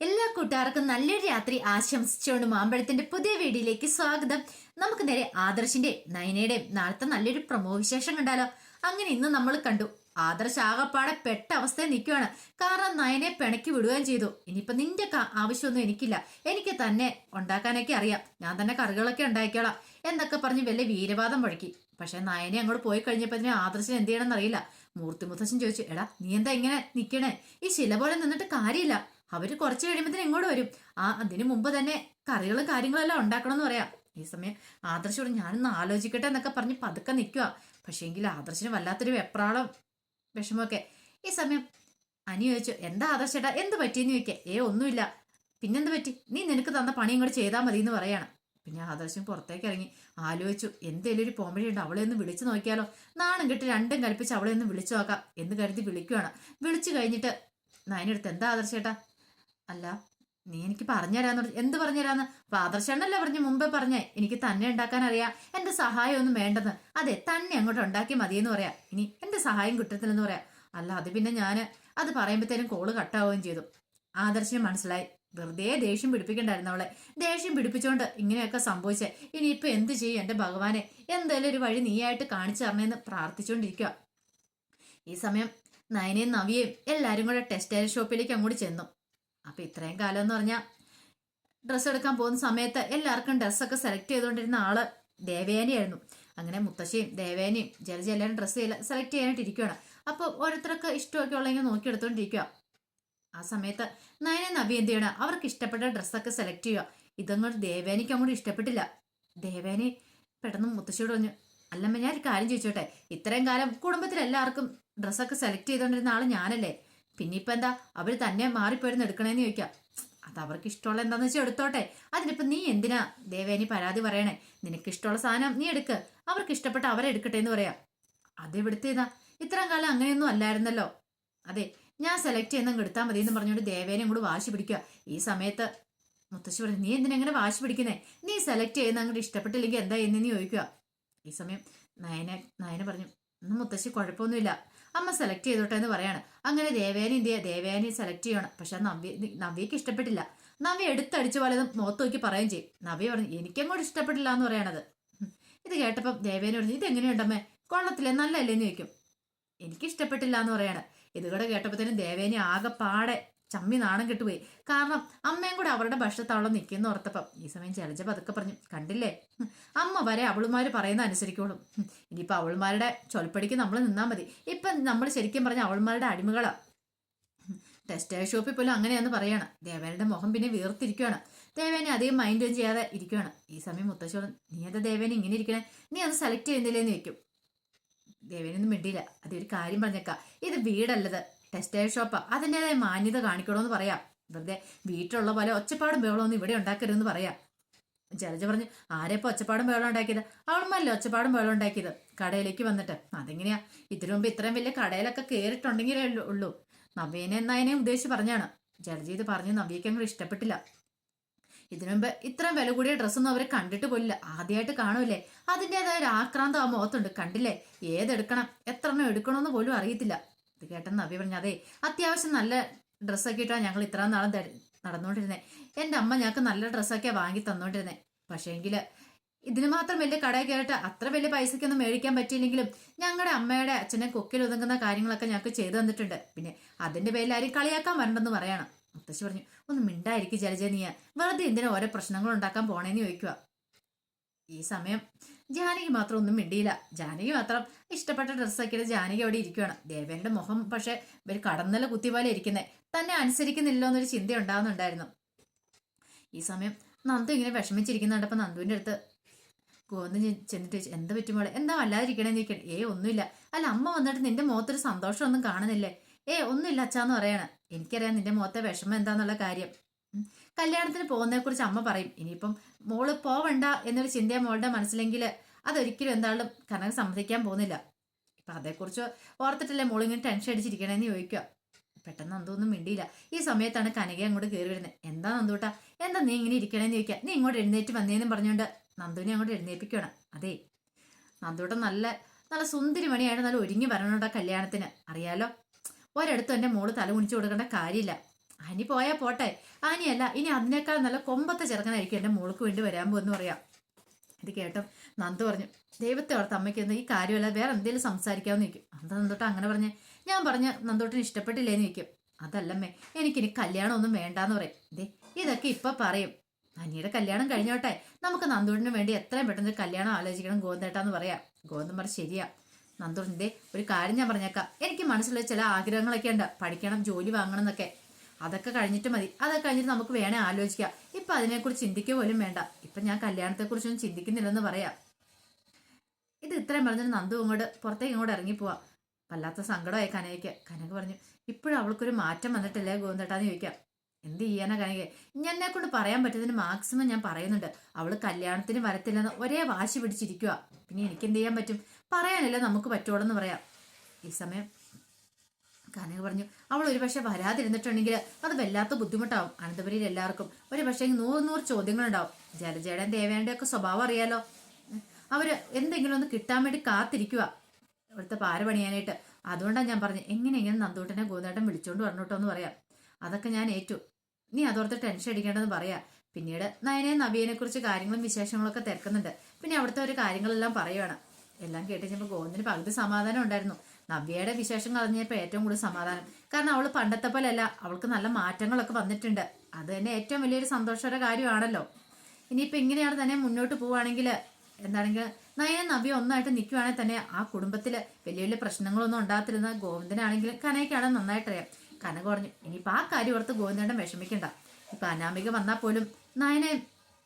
എല്ലാ കൂട്ടുകാർക്കും നല്ലൊരു രാത്രി ആശംസിച്ചുകൊണ്ട് മാമ്പഴത്തിന്റെ പുതിയ വീഡിയോയിലേക്ക് സ്വാഗതം. നമുക്ക് നേരെ ആദർശിന്റെ നയനയുടെയും നാളത്തെ നല്ലൊരു പ്രമോ വിശേഷം കണ്ടാലോ. അങ്ങനെ ഇന്ന് നമ്മൾ കണ്ടു ആദർശ് ആകപ്പാടെ പെട്ട അവസ്ഥയിൽ നിൽക്കുകയാണ്. കാരണം നയനെ പിണക്കി വിടുകയും ചെയ്തു. ഇനിയിപ്പൊ നിന്റെ ആവശ്യമൊന്നും എനിക്കില്ല, എനിക്ക് തന്നെ ഉണ്ടാക്കാനൊക്കെ അറിയാം, ഞാൻ തന്നെ കറികളൊക്കെ ഉണ്ടാക്കിയോളാം എന്നൊക്കെ പറഞ്ഞ് വലിയ വീരവാദം മുഴക്കി. പക്ഷെ നയനെ അങ്ങോട്ട് പോയി കഴിഞ്ഞപ്പോ ആദർശിന് എന്ത് ചെയ്യണമെന്ന് അറിയില്ല. മൂർത്തി മുത്തശ്ശൻ ചോദിച്ചു, എടാ നീ എന്താ ഇങ്ങനെ നിക്കണേ, ഈ ശില പോലെ നിന്നിട്ട് കാര്യമില്ല, അവര് കുറച്ച് കഴിയുമ്പത്തിന് ഇങ്ങോട്ട് വരും, അതിനു മുമ്പ് തന്നെ കറികളും കാര്യങ്ങളെല്ലാം ഉണ്ടാക്കണമെന്ന് പറയാം. ഈ സമയം ആദർശോട് ഞാനൊന്ന് ആലോചിക്കട്ടെ എന്നൊക്കെ പറഞ്ഞ് പതുക്കെ നിൽക്കുക. പക്ഷേങ്കിൽ ആദർശിന് വല്ലാത്തൊരു വെപ്രാളം വിഷമമൊക്കെ. ഈ സമയം അനി ചോദിച്ചു, എന്താ ആദർശേട്ടാ എന്ത് പറ്റിയെന്ന് ചോദിക്കേ. ഒന്നുമില്ല, പിന്നെന്ത് പറ്റി, നീ നിനക്ക് തന്ന പണി ഇങ്ങോട്ട് ചെയ്താൽ മതി എന്ന് പറയാണ്. പിന്നെ ആദർശം പുറത്തേക്ക് ഇറങ്ങി ആലോചിച്ചു, എന്തേലും ഒരു പോംവഴിയുണ്ട്, അവളെ ഒന്ന് വിളിച്ചു നോക്കിയാലോ, നാണം കെട്ട് രണ്ടും കൽപ്പിച്ച് അവളെ ഒന്ന് വിളിച്ചു നോക്കാം എന്ന് കരുതി വിളിക്കുകയാണ്. വിളിച്ചു കഴിഞ്ഞിട്ട് നയനെടുത്ത്, എന്താ ആദർശേട്ടാ, അല്ല നീ എനിക്ക് പറഞ്ഞുതരാന്ന് പറഞ്ഞു. എന്ത് പറഞ്ഞുതരാന്ന്? അപ്പൊ ആദർശണ്ണല്ലേ പറഞ്ഞു, മുമ്പേ പറഞ്ഞേ എനിക്ക് തന്നെ ഉണ്ടാക്കാൻ അറിയാം, എന്റെ സഹായം ഒന്നും വേണ്ടെന്ന്. അതെ, തന്നെ അങ്ങോട്ട് ഉണ്ടാക്കി മതിയെന്ന് പറയാം, ഇനി എന്റെ സഹായം കിട്ടത്തില്ലെന്ന് പറയാം. അല്ല അത് പിന്നെ ഞാൻ അത് പറയുമ്പോഴത്തേനും കോള് കട്ടാവുകയും ചെയ്തു. ആദർശിന് മനസ്സിലായി, വെറുതെ ദേഷ്യം പിടിപ്പിക്കണ്ടായിരുന്നു അവളെ. ദേഷ്യം പിടിപ്പിച്ചോണ്ട് ഇങ്ങനെയൊക്കെ സംഭവിച്ചേ, ഇനിയിപ്പൊ എന്ത് ചെയ്യും എന്റെ ഭഗവാനെ, എന്തായാലും ഒരു വഴി നീയായിട്ട് കാണിച്ചു തരണേന്ന് പ്രാർത്ഥിച്ചുകൊണ്ടിരിക്കുക. ഈ സമയം നയനയും നവിയേയും എല്ലാരും കൂടെ ടെക്സ്റ്റൈൽ ഷോപ്പിലേക്ക് അങ്ങോട്ട് ചെന്നു. അപ്പൊ ഇത്രയും കാലം എന്ന് പറഞ്ഞാൽ ഡ്രസ്സ് എടുക്കാൻ പോകുന്ന സമയത്ത് എല്ലാവർക്കും ഡ്രസ്സൊക്കെ സെലക്ട് ചെയ്തുകൊണ്ടിരുന്ന ആള് ദേവയാനിയായിരുന്നു. അങ്ങനെ മുത്തശ്ശിയും ദേവേനയും ജലജ എല്ലാവരും ഡ്രസ്സ് സെലക്ട് ചെയ്യാനായിട്ട് ഇരിക്കുകയാണ്. അപ്പൊ ഓരോരുത്തർക്ക് ഇഷ്ടമൊക്കെ ഉള്ളെങ്കിൽ നോക്കി എടുത്തോണ്ടിരിക്കുക. ആ സമയത്ത് നയനെ നവി എന്ത് ചെയ്യണം, അവർക്ക് ഇഷ്ടപ്പെട്ട ഡ്രസ്സൊക്കെ സെലക്ട് ചെയ്യുക. ഇതങ്ങോട്ട് ദേവേനിക്ക് അങ്ങോട്ട് ഇഷ്ടപ്പെട്ടില്ല. ദേവേനി പെട്ടെന്ന് മുത്തശ്ശിയോട് പറഞ്ഞു, അല്ലമ്മ ഞാൻ ഒരു കാര്യം ചോദിച്ചോട്ടെ, ഇത്രയും കാലം കുടുംബത്തിൽ എല്ലാവർക്കും ഡ്രസ്സൊക്കെ സെലക്ട് ചെയ്തോണ്ടിരുന്ന ആള് ഞാനല്ലേ, പിന്നെ ഇപ്പൊ എന്താ അവര് തന്നെ മാറിപ്പോയിരുന്ന് എടുക്കണേന്ന് ചോദിക്കാം. അത് അവർക്ക് ഇഷ്ടമുള്ള എന്താന്ന് വെച്ചാൽ എടുത്തോട്ടെ, അതിനിപ്പോ നീ എന്തിനാ ദേവേനി പരാതി പറയണേ, നിനക്ക് ഇഷ്ടമുള്ള സാധനം നീ എടുക്ക്, അവർക്ക് ഇഷ്ടപ്പെട്ട അവരെ എടുക്കട്ടെ എന്ന് പറയാം. അതെവിടുത്തേതാ, ഇത്രയും കാലം അങ്ങനെയൊന്നും അല്ലായിരുന്നല്ലോ. അതെ, ഞാൻ സെലക്ട് ചെയ്യുന്ന എടുത്താൽ മതി എന്ന് പറഞ്ഞുകൊണ്ട് ദേവേനെ അങ്ങോട്ട് വാശി പിടിക്കുക. ഈ സമയത്ത് മുത്തശ്ശി പറഞ്ഞു, നീ എന്തിനെങ്ങനെ വാശി പിടിക്കുന്നേ, നീ സെലക്ട് ചെയ്യുന്ന അങ്ങോട്ട് ഇഷ്ടപ്പെട്ടില്ലെങ്കിൽ എന്താ എന്നു ചോദിക്കുക. ഈ സമയം നയന പറഞ്ഞു, മുത്തശ്ശി കുഴപ്പമൊന്നുമില്ല, അമ്മ സെലക്ട് ചെയ്തോട്ടെ എന്ന് പറയാണ്. അങ്ങനെ ദേവേനി എന്ത് ചെയ്യുക, ദേവേനി സെലക്ട് ചെയ്യണം. പക്ഷെ നവ്യക്ക് ഇഷ്ടപ്പെട്ടില്ല. നവ്യ എടുത്തടിച്ച പോലെ മുഖത്ത് നോക്കി പറയുകയും ചെയ്യും. നവ്യ പറഞ്ഞു, എനിക്കങ്ങോട്ട് ഇഷ്ടപ്പെട്ടില്ല എന്ന് പറയണത്. ഇത് കേട്ടപ്പം ദേവേനി പറഞ്ഞു, ഇത് എങ്ങനെയുണ്ടമ്മേ, കൊള്ളത്തില്ലേ, നല്ലല്ലേന്ന് ചോദിക്കും. എനിക്കിഷ്ടപ്പെട്ടില്ല എന്ന് പറയാണ്. ഇതുകൂടെ കേട്ടപ്പോഴത്തേനും ദേവേനി ആകെ പാടെ ചമ്മി നാണം കെട്ടുപോയി. കാരണം അമ്മയും കൂടെ അവരുടെ ഭക്ഷണത്താവളം നിൽക്കുന്ന ഓർത്തപ്പം. ഈ സമയം ജലജ പതുക്കെ പറഞ്ഞു, കണ്ടില്ലേ, അമ്മ വരെ അവളുമാര് പറയുന്ന അനുസരിക്കോളും, ഇനിയിപ്പൊ അവളുമാരുടെ ചൊൽപ്പടിക്ക് നമ്മൾ നിന്നാ മതി. ഇപ്പൊ നമ്മൾ ശരിക്കും പറഞ്ഞ അവളുമാരുടെ അടിമകളാ. ടെക്സ്റ്റൈൽ ഷോപ്പിൽ പോലും അങ്ങനെയാന്ന് പറയാണ്. ദേവേനയുടെ മുഖം പിന്നെ വീർത്തിരിക്കുകയാണ്. ദേവേനെ അധികം മൈൻഡ് ചെയ്യാതെ ഇരിക്കുകയാണ്. ഈ സമയം മുത്തശ്ശോളം, നീ എന്താ ദേവേനെ ഇങ്ങനെ ഇരിക്കണേ, നീ അത് സെലക്ട് ചെയ്യുന്നില്ലേന്ന് വെക്കും. ദേവേനൊന്നും മിണ്ടിയില്ല. അതൊരു കാര്യം പറഞ്ഞേക്കാം, ഇത് വീടല്ലത്, ടെക്സ്റ്റൈൽ ഷോപ്പാ, അതിൻ്റെതായ മാന്യത കാണിക്കണമെന്ന് പറയാം. വെറുതെ വീട്ടിലുള്ള പോലെ ഒച്ചപ്പാടും ബഹളമൊന്നും ഇവിടെ ഉണ്ടാക്കരുതെന്ന് പറയാം. ജലജ പറഞ്ഞു, ആരെപ്പോ ഒച്ചപ്പാടും ബഹളം ഉണ്ടാക്കിയത്, അവളുമല്ലേ ഒച്ചപ്പാടും ബഹളം ഉണ്ടാക്കിയത് കടയിലേക്ക് വന്നിട്ട്. അതെങ്ങനെയാ, ഇതിനു മുമ്പ് ഇത്രയും വലിയ കടയിലൊക്കെ കയറിയിട്ടുണ്ടെങ്കിലേ ഉള്ളൂ. നവ്യേനെ എന്നതിനെ ഉദ്ദേശിച്ച് പറഞ്ഞാണ്. ജലജ ഇത് പറഞ്ഞ് നവ്യക്ക് അങ്ങോട്ട് ഇഷ്ടപ്പെട്ടില്ല. ഇതിനു മുമ്പ് ഇത്രയും വില കൂടിയ ഡ്രസ്സൊന്നും അവരെ കണ്ടിട്ട് പോലില്ല, ആദ്യമായിട്ട് കാണുമല്ലേ, അതിൻ്റെതായ ഒരു ആക്രാന്തം ആ മുഖത്തുണ്ട്. കണ്ടില്ലേ, ഏതെടുക്കണം, എത്ര എണ്ണം എടുക്കണമെന്ന് പോലും അറിയത്തില്ല. ഇത് കേട്ടെന്ന് നവ്യ പറഞ്ഞു, അതെ, അത്യാവശ്യം നല്ല ഡ്രസ്സൊക്കെ ഇട്ടാണ് ഞങ്ങൾ ഇത്ര നാളും നടന്നുകൊണ്ടിരുന്നേ. എൻ്റെ അമ്മ ഞങ്ങൾക്ക് നല്ല ഡ്രസ്സൊക്കെയാണ് വാങ്ങി തന്നോണ്ടിരുന്നേ. പക്ഷേങ്കിൽ ഇതിന് മാത്രം വലിയ കടയിൽ കയറിയിട്ട് അത്ര വലിയ പൈസക്കൊന്നും മേടിക്കാൻ പറ്റിയില്ലെങ്കിലും ഞങ്ങളുടെ അമ്മയുടെ അച്ഛനെ കൊക്കിൽ ഒതുങ്ങുന്ന കാര്യങ്ങളൊക്കെ ഞങ്ങൾക്ക് ചെയ്തു തന്നിട്ടുണ്ട്. പിന്നെ അതിന്റെ പേരിൽ ആരും കളിയാക്കാൻ വരണ്ടെന്ന് പറയണം. മുത്തശ്ശി പറഞ്ഞു, ഒന്ന് മിണ്ടായിരിക്കും ജലജ, നീ വെറുതെ എന്തിനാ ഓരോ പ്രശ്നങ്ങൾ ഉണ്ടാക്കാൻ പോണേന്ന് ചോദിക്കുക. ഈ സമയം ജാനകി മാത്രം ഒന്നും മിണ്ടിയില്ല. ജാനകി മാത്രം ഇഷ്ടപ്പെട്ട ഡ്രസ്സൊക്കെ ജാനകി അവിടെ ഇരിക്കുകയാണ്. ദേവേന്റെ മുഖം പക്ഷെ ഒരു കടന്നല കുത്തി പോലെ ഇരിക്കുന്നേ, തന്നെ അനുസരിക്കുന്നില്ലോ എന്നൊരു ചിന്ത ഉണ്ടാകുന്നുണ്ടായിരുന്നു. ഈ സമയം നന്ദു ഇങ്ങനെ വിഷമിച്ചിരിക്കുന്നുണ്ടപ്പോ നന്ദുവിന്റെ അടുത്ത് ഗോവിന്ദൻ ചെന്നിട്ട് എന്താ പറ്റുമ്പോൾ, എന്താ വല്ലാതിരിക്കണേന്ന് ചോദിക്കണം. ഒന്നുമില്ല. അല്ല അമ്മ വന്നിട്ട് നിന്റെ മുഖത്തൊരു സന്തോഷമൊന്നും കാണുന്നില്ലേ? ഒന്നുമില്ല അച്ഛാന്ന് പറയാണ്. എനിക്കറിയാം നിന്റെ മുഖത്തെ വിഷമം എന്താന്നുള്ള കാര്യം. കല്യാണത്തിന് പോകുന്നതിനെ കുറിച്ച് അമ്മ പറയും. ഇനിയിപ്പം മോള് പോവണ്ട എന്നൊരു ചിന്തയെ മോളുടെ മനസ്സിലെങ്കിൽ അതൊരിക്കലും എന്തായാലും കനക സമ്മതിക്കാൻ പോകുന്നില്ല. ഇപ്പൊ അതേക്കുറിച്ച് ഓർത്തിട്ടല്ലേ മോളിങ്ങനെ ടെൻഷൻ അടിച്ചിരിക്കണേന്ന് ചോദിക്കുക. പെട്ടെന്ന് നന്ദൊന്നും മിണ്ടിയില്ല. ഈ സമയത്താണ് കനക അങ്ങോട്ട് കയറി വരുന്നത്. എന്താ നന്ദൂട്ടാ, എന്താ നീ ഇങ്ങനെ ഇരിക്കണേന്ന് ചോദിക്കുക. നീ ഇങ്ങോട്ട് എഴുന്നേറ്റ് വന്നേന്നും പറഞ്ഞുകൊണ്ട് നന്ദുവിനെ അങ്ങോട്ട് എഴുന്നേൽപ്പിക്കണം. അതെ, നന്ദൂട്ടൻ നല്ല നല്ല സുന്ദരി മണിയായിട്ട് നല്ല ഒരുങ്ങി വരണോട്ടാ കല്യാണത്തിന്. അറിയാലോ, ഒരിടത്തും എൻ്റെ മോള് തല കുണിച്ചു കൊടുക്കേണ്ട കാര്യമില്ല. അനി പോയാ പോട്ടെ, അനിയല്ല ഇനി അതിനേക്കാൾ നല്ല കൊമ്പത്തെ ചെറുക്കനായിരിക്കും എൻ്റെ മോൾക്ക് വേണ്ടി വരാൻ പോകുന്നു പറയാം. ഇത് കേട്ടോ നന്ദു പറഞ്ഞു, ദൈവത്തെ ഓർത്ത് അമ്മയ്ക്കൊന്ന് ഈ കാര്യമല്ല വേറെ എന്തെങ്കിലും സംസാരിക്കാമെന്ന് ചോദിക്കും. എന്താ നന്ദോട്ട് അങ്ങനെ പറഞ്ഞേ? ഞാൻ പറഞ്ഞ നന്ദോട്ടിന് ഇഷ്ടപ്പെട്ടില്ലേന്ന് ചോദിക്കും. അതല്ലമ്മേ, എനിക്കിനി കല്യാണം ഒന്നും വേണ്ടാന്ന് പറയും. ഇതൊക്കെ ഇപ്പൊ പറയും. അനിയുടെ കല്യാണം കഴിഞ്ഞോട്ടെ, നമുക്ക് നന്ദൂടിന് വേണ്ടി എത്രയും പെട്ടെന്ന് കല്യാണം ആലോചിക്കണം ഗോവിന്ദേട്ടാന്ന് പറയാം. ഗോവിന്ദൻ പറ ശരിയാ. നന്ദൂടിന്റെ ഒരു കാര്യം ഞാൻ പറഞ്ഞേക്കാം, എനിക്ക് മനസ്സിലുള്ള ചില ആഗ്രഹങ്ങളൊക്കെ ഉണ്ട്, പഠിക്കണം, ജോലി വാങ്ങണം എന്നൊക്കെ. അതൊക്കെ കഴിഞ്ഞിട്ട് മതി, അതൊക്കെ കഴിഞ്ഞിട്ട് നമുക്ക് വേണേ ആലോചിക്കാം. ഇപ്പൊ അതിനെക്കുറിച്ച് ചിന്തിക്കുക പോലും വേണ്ട. ഇപ്പൊ ഞാൻ കല്യാണത്തെക്കുറിച്ചൊന്നും ചിന്തിക്കുന്നില്ലെന്ന് പറയാം. ഇത് ഇത്രയും പറഞ്ഞിട്ട് നന്ദു പുറത്തേക്ക് ഇങ്ങോട്ട് ഇറങ്ങിപ്പോവാം. വല്ലാത്ത സങ്കടമായി കനകയ്ക്ക്. കനക പറഞ്ഞു, ഇപ്പോഴും അവൾക്കൊരു മാറ്റം വന്നിട്ടില്ലേ ഗോവിന്ദേട്ടാന്ന് ചോദിക്കാം. എന്ത് ചെയ്യാനാ കനക, എന്നെ കൊണ്ട് പറയാൻ പറ്റുന്നതിന് മാക്സിമം ഞാൻ പറയുന്നുണ്ട്. അവള് കല്യാണത്തിന് വരത്തില്ലെന്ന് ഒരേ വാശി പിടിച്ചിരിക്കുക. പിന്നെ എനിക്ക് എന്ത് ചെയ്യാൻ പറ്റും? പറയാനല്ലേ നമുക്ക് പറ്റുള്ളൂ പറയാം. ഈ സമയം കനക പറഞ്ഞു, അവൾ ഒരു പക്ഷെ വരാതിരുന്നിട്ടുണ്ടെങ്കിൽ അത് വല്ലാത്ത ബുദ്ധിമുട്ടാവും അനന്തപുരിയിൽ എല്ലാവർക്കും. ഒരു പക്ഷേ 100 ചോദ്യങ്ങളുണ്ടാവും. ജലജയുടെയും ദേവേന്റെ ഒക്കെ സ്വഭാവം അറിയാലോ. അവര് എന്തെങ്കിലും ഒന്ന് കിട്ടാൻ വേണ്ടി കാത്തിരിക്കുക ഇവിടുത്തെ പാര പണിയാനായിട്ട്. അതുകൊണ്ടാണ് ഞാൻ പറഞ്ഞു, എങ്ങനെയെങ്കിലും നന്ദൂട്ടനെ ഗോവിന്ദേട്ടൻ വിളിച്ചോണ്ട് വരണോട്ടോ എന്ന് പറയാം. അതൊക്കെ ഞാൻ ഏറ്റു, നീ അതോർത്ത് ടെൻഷൻ അടിക്കേണ്ടതെന്ന് പറയാം. പിന്നീട് നയനെയും നവീനെ കുറിച്ച് കാര്യങ്ങളും വിശേഷങ്ങളൊക്കെ തിരക്കുന്നുണ്ട്. പിന്നെ അവിടുത്തെ ഒരു കാര്യങ്ങളെല്ലാം പറയുവാണ്. എല്ലാം കേട്ട് കഴിഞ്ഞപ്പോൾ ഗോവിന്ദന് പകുതി സമാധാനം ഉണ്ടായിരുന്നു. നവ്യയുടെ വിശേഷങ്ങൾ അറിഞ്ഞപ്പോൾ ഏറ്റവും കൂടുതൽ സമാധാനം. കാരണം അവൾ പണ്ടത്തെ പോലെയല്ല, അവൾക്ക് നല്ല മാറ്റങ്ങളൊക്കെ വന്നിട്ടുണ്ട്. അത് തന്നെ ഏറ്റവും വലിയൊരു സന്തോഷകര കാര്യമാണല്ലോ. ഇനിയിപ്പോൾ ഇങ്ങനെയാണ് തന്നെ മുന്നോട്ട് പോവുകയാണെങ്കിൽ, എന്താണെങ്കിൽ നയനും നവ്യ ഒന്നായിട്ട് നിൽക്കുവാണെങ്കിൽ തന്നെ ആ കുടുംബത്തിൽ വലിയ വലിയ പ്രശ്നങ്ങളൊന്നും ഉണ്ടാകത്തിരുന്ന ഗോവിന്ദനാണെങ്കിലും കനയ്ക്കാണെന്ന് നന്നായിട്ടറിയാം. കനക പറഞ്ഞു, ഇനിയിപ്പോൾ ആ കാര്യം ഓർത്ത് ഗോവിന്ദേട്ടൻ വിഷമിക്കണ്ട. ഇപ്പം അനാമിക വന്നാൽ പോലും നയനയും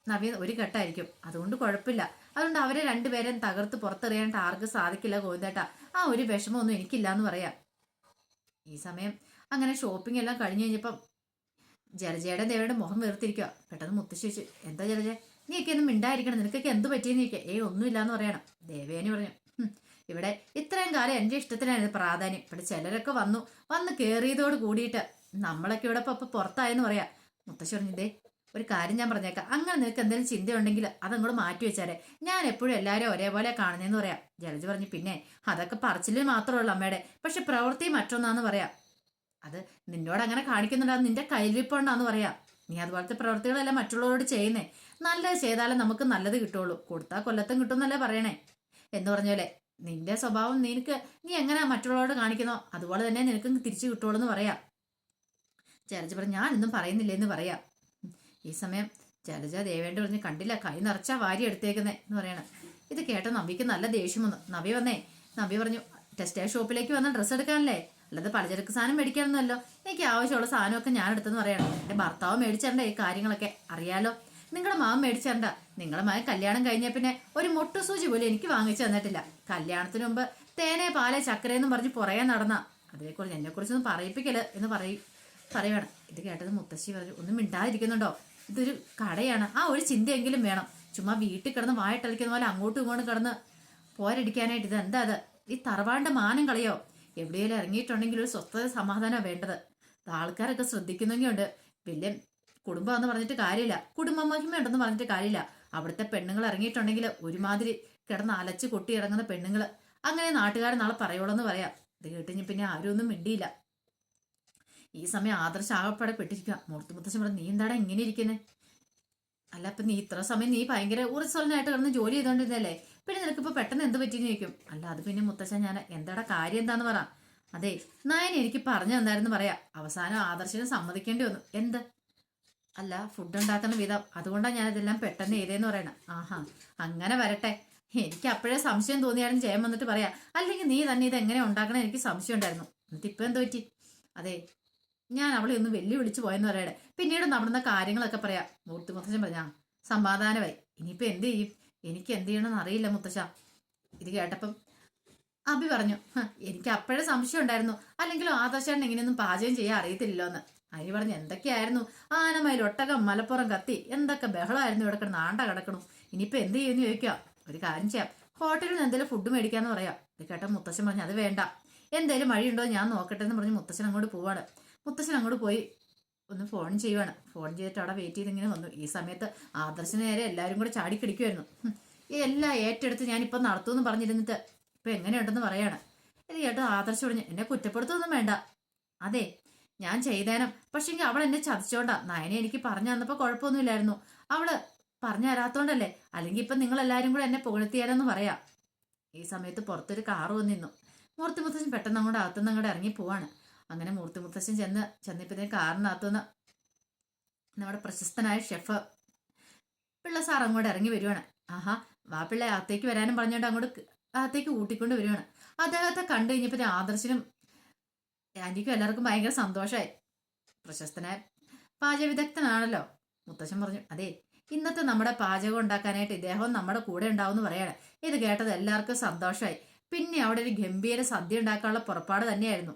നവ്യ ഒരു ഘട്ടമായിരിക്കും, അതുകൊണ്ട് കുഴപ്പമില്ല. അതുകൊണ്ട് അവരെ രണ്ടുപേരും തകർത്ത് പുറത്തെറിയാനായിട്ട് ആർക്കും സാധിക്കില്ല ഗോവിന്ദേട്ട. ആ ഒരു വിഷമമൊന്നും എനിക്കില്ല എന്ന് പറയാം. ഈ സമയം അങ്ങനെ ഷോപ്പിംഗ് എല്ലാം കഴിഞ്ഞ് കഴിഞ്ഞപ്പം ജലജയുടെ ദേവയുടെ മുഖം വീർത്തിരിക്കുക. പെട്ടെന്ന് മുത്തശ്ശി ചോദിച്ചു, എന്താ ജലജ, നീയൊക്കെ ഒന്നും മിണ്ടായിരിക്കണം, നിനക്കൊക്കെ എന്ത് പറ്റിയെന്ന് ചോദിക്കുക. ഒന്നുമില്ലാന്ന് പറയണം. ദേവേനി പറഞ്ഞു, ഇവിടെ ഇത്രയും കാലം എൻ്റെ ഇഷ്ടത്തിനായിരുന്നു പ്രാധാന്യം. ഇവിടെ ചിലരൊക്കെ വന്ന് കയറിയതോട് കൂടിയിട്ട് നമ്മളൊക്കെ ഇവിടെ ഇപ്പൊ പുറത്തായെന്ന് പറയാം. മുത്തശ്ശി പറഞ്ഞു, ഒരു കാര്യം ഞാൻ പറഞ്ഞേക്കാം, അങ്ങനെ നിനക്ക് എന്തെങ്കിലും ചിന്തയുണ്ടെങ്കിൽ അതങ്ങോട്ട് മാറ്റി വെച്ചാലേ, ഞാൻ എപ്പോഴും എല്ലാവരും ഒരേപോലെ കാണുന്നതെന്ന് പറയാം. ജലജ പറഞ്ഞു, പിന്നെ അതൊക്കെ പറച്ചില് മാത്രമേ ഉള്ളൂ അമ്മയുടെ, പക്ഷെ പ്രവൃത്തി മറ്റൊന്നാന്ന് പറയാം. അത് നിന്നോട് അങ്ങനെ കാണിക്കുന്നുണ്ടാകും, നിന്റെ കയ്യിലിപ്പോണ്ടാന്ന് പറയാം. നീ അതുപോലത്തെ പ്രവൃത്തികളെല്ലാം മറ്റുള്ളവരോട് ചെയ്യുന്നേ. നല്ലത് ചെയ്താലേ നമുക്ക് നല്ലത് കിട്ടുള്ളൂ, കൊടുത്താൽ കൊല്ലത്തും കിട്ടുമെന്നല്ലേ പറയണേ. എന്ന് പറഞ്ഞോലെ നിന്റെ സ്വഭാവം നീ എങ്ങനെ മറ്റുള്ളവരോട് കാണിക്കുന്നോ അതുപോലെ തന്നെ നിനക്ക് തിരിച്ചു കിട്ടുള്ളൂ എന്ന് പറയാം. ജലജ പറഞ്ഞു, ഞാനൊന്നും പറയുന്നില്ല എന്ന് പറയാം. ഈ സമയം ജലജ ദേവേണ്ട പറഞ്ഞ്, കണ്ടില്ല കൈ നിറച്ചാ വാരി എടുത്തേക്കുന്നേ എന്ന് പറയണം. ഇത് കേട്ട നവിക്ക് നല്ല ദേഷ്യം വന്നു. നവി വന്നേ, നവി പറഞ്ഞു, ടെക്സ്റ്റൈൽ ഷോപ്പിലേക്ക് വന്ന ഡ്രസ്സ് എടുക്കാനല്ലേ, അല്ലാതെ പലചരക്ക് സാധനം മേടിക്കാനൊന്നുമല്ലോ. എനിക്ക് ആവശ്യമുള്ള സാധനമൊക്കെ ഞാൻ എടുത്തെന്ന് പറയണം. എൻ്റെ ഭർത്താവ് മേടിച്ചിരണ്ട ഈ കാര്യങ്ങളൊക്കെ അറിയാലോ. നിങ്ങളുടെ മാമ മേടിച്ചിരണ്ട. നിങ്ങളുടെ മകൻ കല്യാണം കഴിഞ്ഞ പിന്നെ ഒരു മുട്ടുസൂചി പോലും എനിക്ക് വാങ്ങിച്ചു തന്നിട്ടില്ല. കല്യാണത്തിന് മുമ്പ് തേനെ പാലെ ചക്കരയെന്നും പറഞ്ഞ് പുറകെ നടന്ന അതേക്കുറിച്ച് എന്നെക്കുറിച്ചൊന്നും പറയിപ്പിക്കല് എന്ന് പറയുവാണ്. ഇത് കേട്ടത് മുത്തശ്ശി പറഞ്ഞു, ഒന്നും മിണ്ടാതിരിക്കുന്നുണ്ടോ? ഇതൊരു കടയാണ്, ആ ഒരു ചിന്തയെങ്കിലും വേണം. ചുമ്മാ വീട്ടിൽ കിടന്ന് വായിട്ടളിക്കുന്ന പോലെ അങ്ങോട്ടും ഇങ്ങോട്ടും കിടന്ന് പോരടിക്കാനായിട്ട് ഇത് എന്താ? അത് ഈ തറവാടിന്റെ മാനം കളയോ? എവിടെയെങ്കിലും ഇറങ്ങിയിട്ടുണ്ടെങ്കിൽ ഒരു സ്വസ്ഥത സമാധാനമാണ് വേണ്ടത്. ആൾക്കാരൊക്കെ ശ്രദ്ധിക്കുന്നെങ്കിലുണ്ട്. വലിയ കുടുംബം എന്ന് പറഞ്ഞിട്ട് കാര്യമില്ല, കുടുംബ മഹിമ ഉണ്ടെന്ന് പറഞ്ഞിട്ട് കാര്യമില്ല. അവിടുത്തെ പെണ്ണുങ്ങൾ ഇറങ്ങിയിട്ടുണ്ടെങ്കിൽ ഒരുമാതിരി കിടന്ന് അലച്ച് കൊട്ടി ഇറങ്ങുന്ന പെണ്ണുങ്ങൾ, അങ്ങനെ നാട്ടുകാരൻ നാളെ പറയുള്ളൂ എന്ന് പറയാം. ഇത് കേട്ടുകഴിഞ്ഞ് പിന്നെ ആരും ഒന്നും മിണ്ടിയില്ല. ഈ സമയം ആദർശ ആകപ്പാടെ പെട്ടിരിക്കുക. മുത്തശ്ശൻ പറഞ്ഞു, നീ എന്താടാ ഇങ്ങനെ ഇരിക്കുന്നേ? അല്ല ഇപ്പൊ നീ ഇത്ര സമയം നീ ഭയങ്കര ഊർജ്ജസ്വലനായിട്ട് കിടന്ന് ജോലി ചെയ്തോണ്ടിരുന്നല്ലേ, പിന്നെ നിനക്കിപ്പോ പെട്ടെന്ന് എന്ത് പറ്റിയെന്ന് ചോദിക്കും. അല്ല അത് പിന്നെ മുത്തശ്ശൻ, ഞാൻ എന്താടാ കാര്യം എന്താന്ന് പറ. അതെ, നയൻ എനിക്ക് പറഞ്ഞു തന്നായിരുന്നു പറയാ. അവസാനം ആദർശന് സമ്മതിക്കേണ്ടി വന്നു. എന്ത്? അല്ല ഫുഡ് ഉണ്ടാക്കുന്ന വിധം, അതുകൊണ്ടാണ് ഞാനിതെല്ലാം പെട്ടെന്ന് ചെയ്തേന്ന് പറയണം. ആഹാ, അങ്ങനെ വരട്ടെ. എനിക്ക് അപ്പോഴേ സംശയം തോന്നിയാലും ജയം വന്നിട്ട് പറയാ, അല്ലെങ്കിൽ നീ തന്നെ ഇത് എങ്ങനെ ഉണ്ടാക്കണം എനിക്ക് സംശയം ഉണ്ടായിരുന്നു. എന്നിട്ട് ഇപ്പൊ എന്ത് പറ്റി? അതെ, ഞാൻ അവളെ ഒന്ന് വെല്ലുവിളിച്ചു പോയെന്ന് പറയട്ടെ. പിന്നീട് നടന്ന കാര്യങ്ങളൊക്കെ പറയാം. മുത്തശ്ശൻ പറഞ്ഞാ സമാധാനമായി. ഇനിയിപ്പോ എന്ത് ചെയ്യും? എനിക്ക് എന്ത് ചെയ്യണമെന്ന് അറിയില്ല മുത്തശ്ശ. ഇത് കേട്ടപ്പം അഭി പറഞ്ഞു, എനിക്ക് അപ്പോഴേ സംശയം ഉണ്ടായിരുന്നു, അല്ലെങ്കിലും ആദർശാണ് ഇങ്ങനെയൊന്നും പാചകം ചെയ്യാൻ അറിയത്തില്ലല്ലോ എന്ന്. അരി പറഞ്ഞു, എന്തൊക്കെയായിരുന്നു ആനമയിൽ ഒട്ടകം മലപ്പുറം കത്തി, എന്തൊക്കെ ബഹളമായിരുന്നു ഇവിടെ കിടന്ന് ആണ്ട കിടക്കണു. ഇനിയിപ്പോ എന്ത് ചെയ്യുമെന്ന് ചോദിക്കാം. ഒരു കാര്യം ചെയ്യാം, ഹോട്ടലിൽ നിന്ന് എന്തെങ്കിലും ഫുഡ് മേടിക്കാന്ന് പറയാം. ഇത് കേട്ട മുത്തശ്ശൻ പറഞ്ഞു, അത് വേണ്ട, എന്തേലും വഴിയുണ്ടോ ഞാൻ നോക്കട്ടെ എന്ന് പറഞ്ഞ് മുത്തശ്ശൻ അങ്ങോട്ട് പോവാണ്. മുത്തശ്ശൻ അങ്ങോട്ട് പോയി ഒന്ന് ഫോൺ ചെയ്യുവാണ്. ഫോൺ ചെയ്തിട്ട് അവിടെ വെയിറ്റ് ചെയ്ത് ഇങ്ങനെ വന്നു. ഈ സമയത്ത് ആദർശന് നേരെ എല്ലാവരും കൂടെ ചാടിക്കടിക്കുമായിരുന്നു. എല്ലാം ഏറ്റെടുത്ത് ഞാനിപ്പോ നടത്തുമെന്ന് പറഞ്ഞിരുന്നിട്ട് ഇപ്പൊ എങ്ങനെയുണ്ടെന്ന് പറയാണ്. ഇത് കേട്ടോ ആദർശം പറഞ്ഞു, എന്നെ കുറ്റപ്പെടുത്തൊന്നും വേണ്ട. അതെ, ഞാൻ ചെയ്തേനം. പക്ഷെങ്കിൽ അവൾ എന്നെ ചതിച്ചോണ്ടാ. നയനെ എനിക്ക് പറഞ്ഞു തന്നപ്പോ കുഴപ്പമൊന്നുമില്ലായിരുന്നു. അവള് പറഞ്ഞു തരാത്തോണ്ടല്ലേ. അല്ലെങ്കിൽ ഇപ്പൊ നിങ്ങൾ എല്ലാരും കൂടെ എന്നെ പുകഴ്ത്തിയാലെന്ന് പറയാ. ഈ സമയത്ത് പുറത്തൊരു കാറ് വന്ന് നിന്നു. മൂർത്തി മുത്തശ്ശൻ പെട്ടെന്ന് അങ്ങോട്ട് അകത്തുനിന്ന് അങ്ങോട്ട് ഇറങ്ങി പോവാണ്. അങ്ങനെ മൂർത്തി മുത്തശ്ശൻ ചെന്നപ്പോഴത്തേക്ക് കാറിനകത്തുനിന്ന് നമ്മുടെ പ്രശസ്തനായ ഷെഫ് പിള്ള സാർ അങ്ങോട്ട് ഇറങ്ങി വരുവാണ്. ആഹാ, വാ പിള്ളെ അകത്തേക്ക് വരാനും പറഞ്ഞോണ്ട് അങ്ങോട്ട് അകത്തേക്ക് കൂട്ടിക്കൊണ്ട് വരുവാണ്. അദ്ദേഹത്തെ കണ്ടു കഴിഞ്ഞപ്പോ ആദർശനും ആന്റിക്കും എല്ലാവർക്കും ഭയങ്കര സന്തോഷമായി. പ്രശസ്തനായ പാചക വിദഗ്ധനാണല്ലോ. മുത്തശ്ശൻ പറഞ്ഞു, അതെ, ഇന്നത്തെ നമ്മുടെ പാചകം ഉണ്ടാക്കാനായിട്ട് ഇദ്ദേഹം നമ്മുടെ കൂടെ ഉണ്ടാവും പറയാണ്. ഇത് കേട്ടത് എല്ലാവർക്കും സന്തോഷമായി. പിന്നെ അവിടെ ഒരു ഗംഭീര സദ്യ ഉണ്ടാക്കാനുള്ള പുറപ്പാട് തന്നെയായിരുന്നു.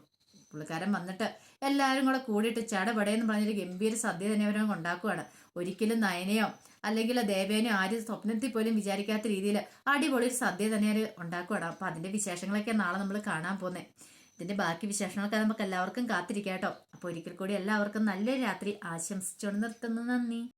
പുള്ളിക്കാരൻ വന്നിട്ട് എല്ലാവരും കൂടെ കൂടിയിട്ട് ചടപടയെന്ന് പറഞ്ഞൊരു ഗംഭീര സദ്യ തന്നെ അവരും ഉണ്ടാക്കുവാണ്. ഒരിക്കലും നയനയോ അല്ലെങ്കിൽ ദേവേനയോ ആരും സ്വപ്നത്തിൽ പോലും വിചാരിക്കാത്ത രീതിയിൽ അടിപൊളി ഒരു സദ്യ തന്നെ അവർ ഉണ്ടാക്കുവാണ്. അപ്പൊ അതിന്റെ വിശേഷങ്ങളൊക്കെ നാളെ നമ്മൾ കാണാൻ പോകുന്നത്. ഇതിന്റെ ബാക്കി വിശേഷങ്ങളൊക്കെ നമുക്ക് എല്ലാവർക്കും കാത്തിരിക്കാം കേട്ടോ. അപ്പൊ ഒരിക്കൽ കൂടി എല്ലാവർക്കും നല്ലൊരു രാത്രി ആശംസിച്ചുകൊണ്ട് നിർത്തുന്നു. നന്ദി.